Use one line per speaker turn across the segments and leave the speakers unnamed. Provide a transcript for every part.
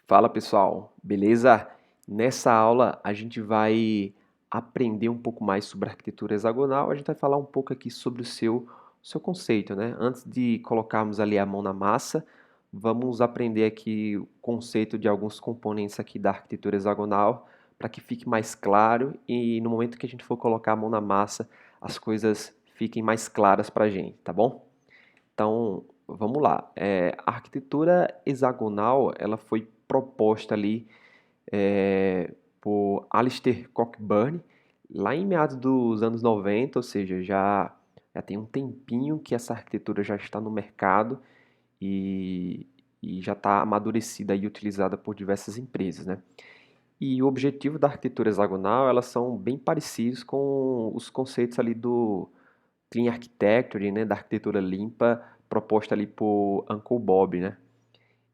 Fala pessoal, beleza? Nessa aula a gente vai aprender um pouco mais sobre arquitetura hexagonal. A gente vai falar um pouco aqui sobre o seu conceito, né? Antes de colocarmos ali a mão na massa, vamos aprender aqui o conceito de alguns componentes aqui da arquitetura hexagonal para que fique mais claro e no momento que a gente for colocar a mão na massa, as coisas fiquem mais claras para a gente, tá bom? Então, vamos lá. A arquitetura hexagonal, ela foi proposta ali por Alistair Cockburn lá em meados dos anos 90, ou seja, já tem um tempinho que essa arquitetura já está no mercado e, e já está amadurecida e utilizada por diversas empresas, né? E o objetivo da arquitetura hexagonal, elas são bem parecidos com os conceitos ali do Clean Architecture, né, da arquitetura limpa proposta ali por Uncle Bob, né?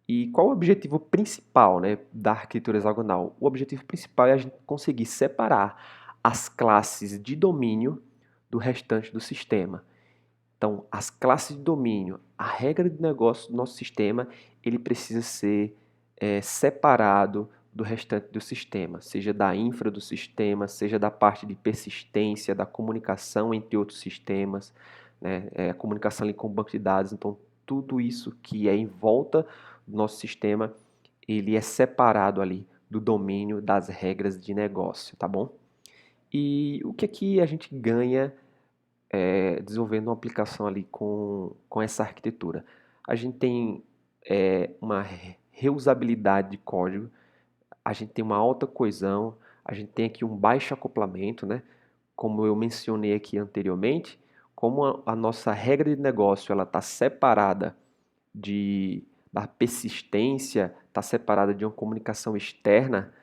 E qual o objetivo principal, né, da arquitetura hexagonal? O objetivo principal é a gente conseguir separar as classes de domínio do restante do sistema. Então, as classes de domínio, a regra de negócio do nosso sistema, ele precisa ser separado do restante do sistema, seja da infra do sistema, seja da parte de persistência, da comunicação entre outros sistemas, né, a comunicação ali com o banco de dados. Então, tudo isso que é em volta do nosso sistema, ele é separado ali do domínio das regras de negócio, tá bom? E o que aqui a gente ganha desenvolvendo uma aplicação ali com essa arquitetura? A gente tem uma reusabilidade de código, a gente tem uma alta coesão, a gente tem aqui um baixo acoplamento, né? Como eu mencionei aqui anteriormente, como a nossa regra de negócio ela está separada da persistência, está separada de uma comunicação externa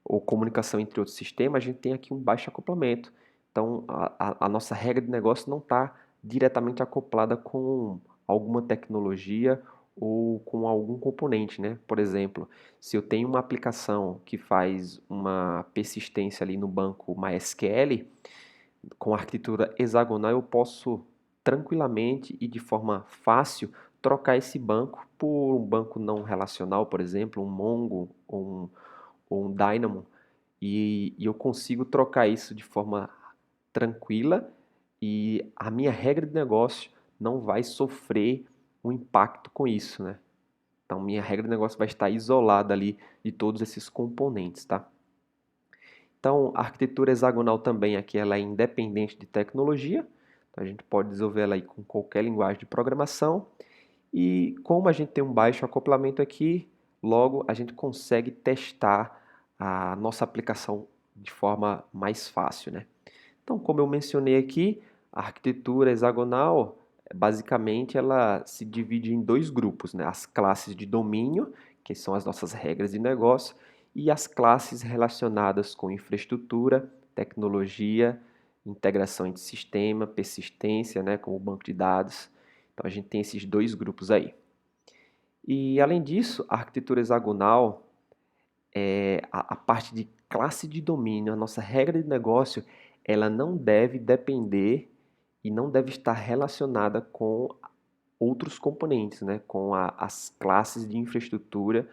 ou comunicação entre outros sistemas, a gente tem aqui um baixo acoplamento. Então, a nossa regra de negócio não está diretamente acoplada com alguma tecnologia ou com algum componente, né? Por exemplo, se eu tenho uma aplicação que faz uma persistência ali no banco MySQL, com arquitetura hexagonal, eu posso tranquilamente e de forma fácil trocar esse banco por um banco não relacional, por exemplo, um Mongo ou um Dynamo, e eu consigo trocar isso de forma tranquila e a minha regra de negócio não vai sofrer um impacto com isso, né? Então, minha regra de negócio vai estar isolada ali de todos esses componentes, tá? Então, a arquitetura hexagonal também aqui ela é independente de tecnologia. Então, a gente pode desenvolver ela aí com qualquer linguagem de programação. E como a gente tem um baixo acoplamento aqui, logo a gente consegue testar a nossa aplicação de forma mais fácil, né? Então, como eu mencionei aqui, a arquitetura hexagonal, basicamente, ela se divide em dois grupos, né? As classes de domínio, que são as nossas regras de negócio, e as classes relacionadas com infraestrutura, tecnologia, integração entre sistema, persistência, né? Como banco de dados. Então, a gente tem esses dois grupos aí. E, além disso, a arquitetura hexagonal, a parte de classe de domínio, a nossa regra de negócio, ela não deve depender e não deve estar relacionada com outros componentes, né? Com as classes de infraestrutura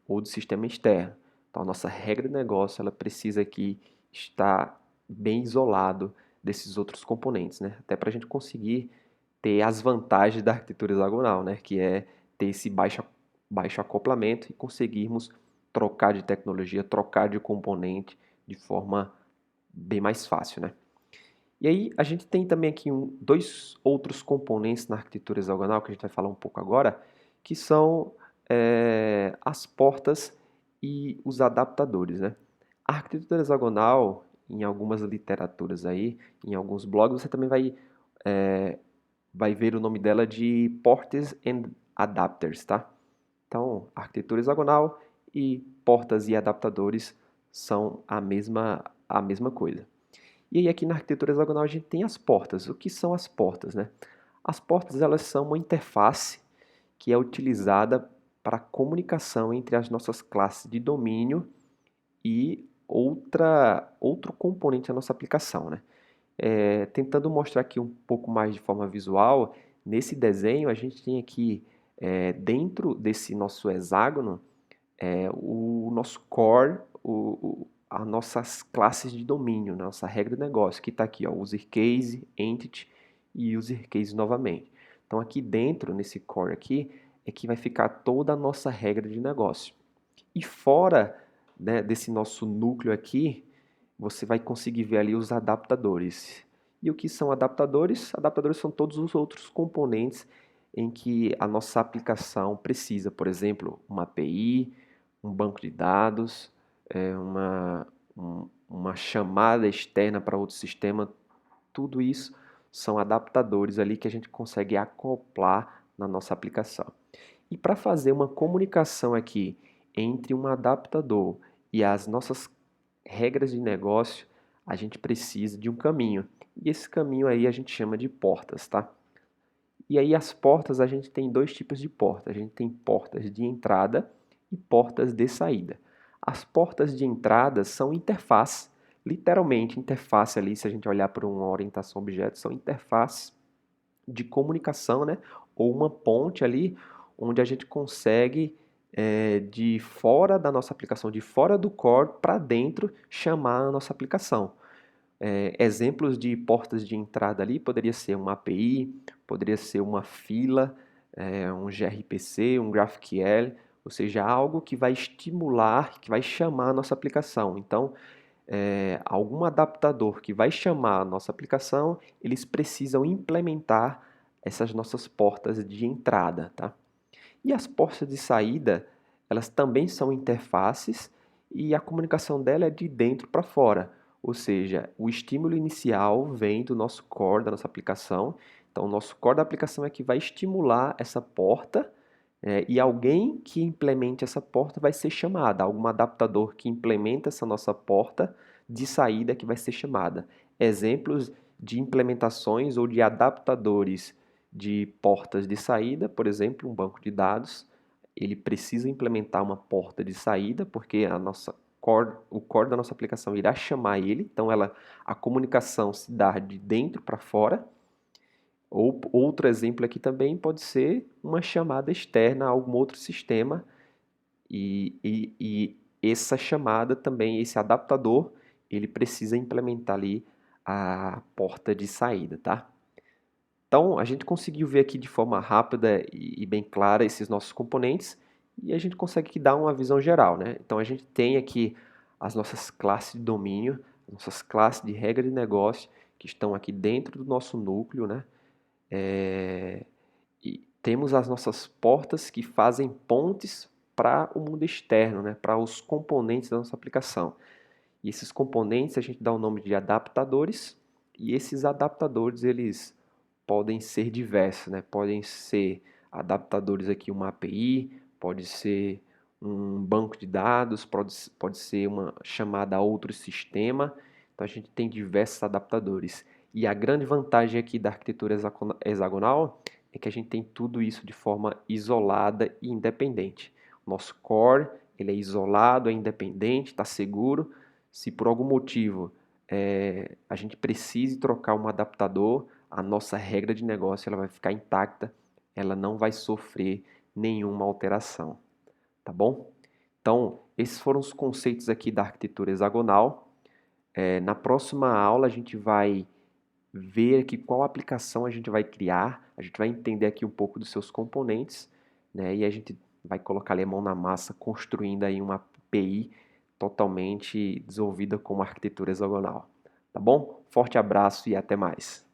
ou do sistema externo. Então, a nossa regra de negócio ela precisa aqui estar bem isolado desses outros componentes, né? Até para a gente conseguir ter as vantagens da arquitetura hexagonal, né? Que é ter esse baixo acoplamento e conseguirmos trocar de tecnologia, trocar de componente de forma bem mais fácil, né? E aí a gente tem também aqui dois outros componentes na arquitetura hexagonal que a gente vai falar um pouco agora, que são as portas e os adaptadores, né? A arquitetura hexagonal, em algumas literaturas aí, em alguns blogs, você também vai ver o nome dela de Ports and Adapters, tá? Então, arquitetura hexagonal e portas e adaptadores são a mesma coisa. E aí aqui na arquitetura hexagonal a gente tem as portas. O que são as portas, né? As portas elas são uma interface que é utilizada para a comunicação entre as nossas classes de domínio e outro componente da nossa aplicação, né? Tentando mostrar aqui um pouco mais de forma visual, nesse desenho a gente tem aqui dentro desse nosso hexágono o nosso core, as nossas classes de domínio, nossa regra de negócio, que está aqui, ó, user case, entity e user case novamente. Então aqui dentro, nesse core aqui, é que vai ficar toda a nossa regra de negócio. E fora, né, desse nosso núcleo aqui, você vai conseguir ver ali os adaptadores. E o que são adaptadores? Adaptadores são todos os outros componentes em que a nossa aplicação precisa. Por exemplo, uma API, um banco de dados, uma chamada externa para outro sistema. Tudo isso são adaptadores ali que a gente consegue acoplar na nossa aplicação. E para fazer uma comunicação aqui entre um adaptador e as nossas regras de negócio, a gente precisa de um caminho. E esse caminho aí a gente chama de portas, tá? E aí as portas, a gente tem dois tipos de portas. A gente tem portas de entrada e portas de saída. As portas de entrada são interfaces, literalmente interface ali, se a gente olhar por uma orientação objeto, são interfaces de comunicação, né? Ou uma ponte ali, onde a gente consegue, de fora da nossa aplicação, de fora do core para dentro, chamar a nossa aplicação. Exemplos de portas de entrada ali poderia ser uma API, poderia ser uma fila, um gRPC, um GraphQL, ou seja, algo que vai estimular, que vai chamar a nossa aplicação. Então, algum adaptador que vai chamar a nossa aplicação, eles precisam implementar essas nossas portas de entrada, tá? E as portas de saída, elas também são interfaces e a comunicação dela é de dentro para fora. Ou seja, o estímulo inicial vem do nosso core, da nossa aplicação. Então, o nosso core da aplicação é que vai estimular essa porta, e alguém que implemente essa porta vai ser chamada. Algum adaptador que implementa essa nossa porta de saída que vai ser chamada. Exemplos de implementações ou de adaptadores de portas de saída, por exemplo, um banco de dados, ele precisa implementar uma porta de saída, porque o core da nossa aplicação irá chamar ele, então a comunicação se dá de dentro para fora. Ou outro exemplo aqui também pode ser uma chamada externa a algum outro sistema e essa chamada também, esse adaptador, ele precisa implementar ali a porta de saída, tá? Então, a gente conseguiu ver aqui de forma rápida e bem clara esses nossos componentes e a gente consegue dar uma visão geral, né? Então, a gente tem aqui as nossas classes de domínio, as nossas classes de regra de negócio que estão aqui dentro do nosso núcleo, né? E temos as nossas portas que fazem pontes para o mundo externo, né? Para os componentes da nossa aplicação. E esses componentes a gente dá o nome de adaptadores e esses adaptadores eles podem ser diversos, né? Podem ser adaptadores aqui, uma API, pode ser um banco de dados, pode ser uma chamada a outro sistema. Então a gente tem diversos adaptadores. E a grande vantagem aqui da arquitetura hexagonal é que a gente tem tudo isso de forma isolada e independente. O nosso core ele é isolado, é independente, está seguro. Se por algum motivo a gente precise trocar um adaptador, a nossa regra de negócio ela vai ficar intacta, ela não vai sofrer nenhuma alteração, tá bom? Então, esses foram os conceitos aqui da arquitetura hexagonal. Na próxima aula a gente vai ver aqui qual aplicação a gente vai criar, a gente vai entender aqui um pouco dos seus componentes, né? E a gente vai colocar ali a mão na massa, construindo aí uma API totalmente desenvolvida como arquitetura hexagonal. Tá bom? Forte abraço e até mais.